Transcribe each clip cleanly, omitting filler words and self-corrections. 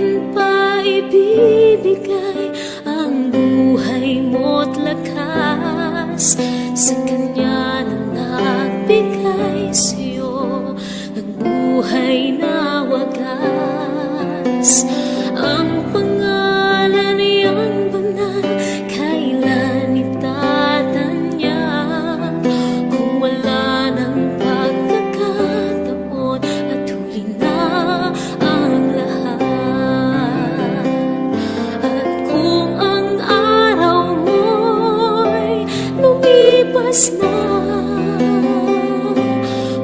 Kailan pa ibibigay ang buhay mo't lakas sa Kanya na nagbigay sa'yo ng buhay na wagas? Ang pangalan niyang banal, kailan itatanyag? Kung wala ng pagkakataon at huli na ang lahat. At kung ang araw mo'y lumipas na,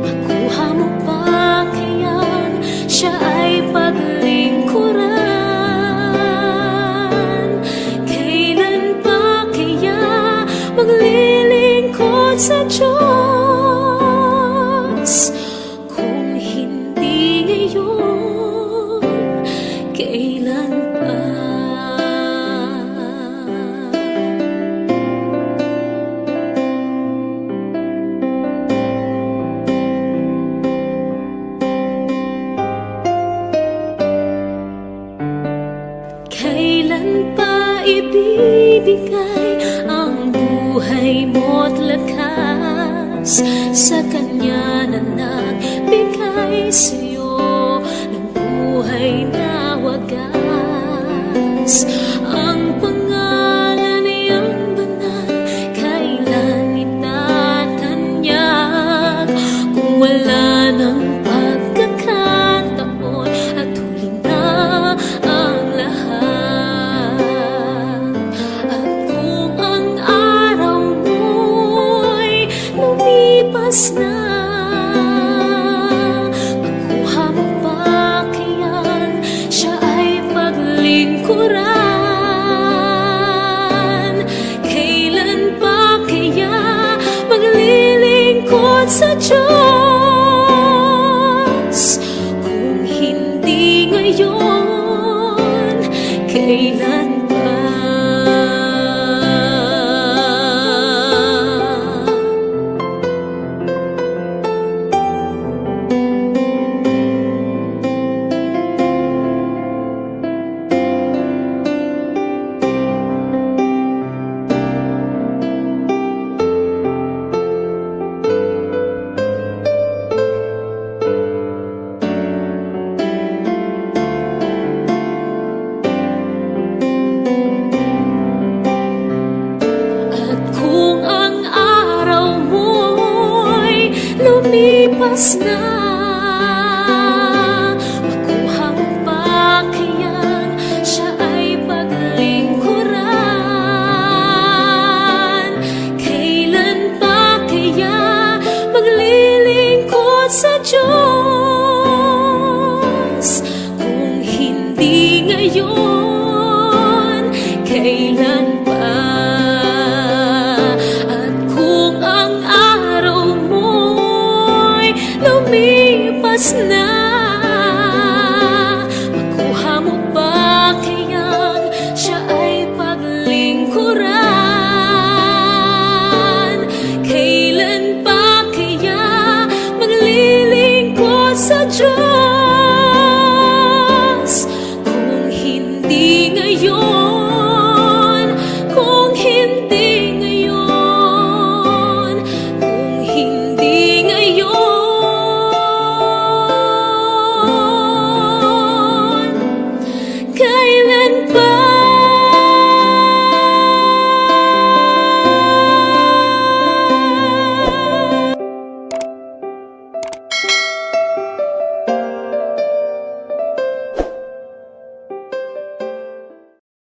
makuha mo pa kaya't siya ay paglingkuran? Maglilingkod sa Diyos, kung hindi ngayon, kailan pa? Kailan pa ibibigay ang buhay mo't lakas sa Kanya na nagbigay sa'yo ng buhay na wagas? Ang pangalan niyang banal, kailan itatanyag? Kung wala ng pagkakataon at huli na ang lahat. At kung ang araw mo'y lumipas na, makuha mo pa kaya't siya ay paglingkuran? Kailan pa kaya maglilingkod sa Diyos, kung hindi ngayon, kailan pa? Lumipas na, makuha mo pa kaya't siya ay paglingkuran? Kailan pa kaya maglilingkod sa Diyos, kung hindi ngayon, kailan pa? At kung ang araw lumipas na,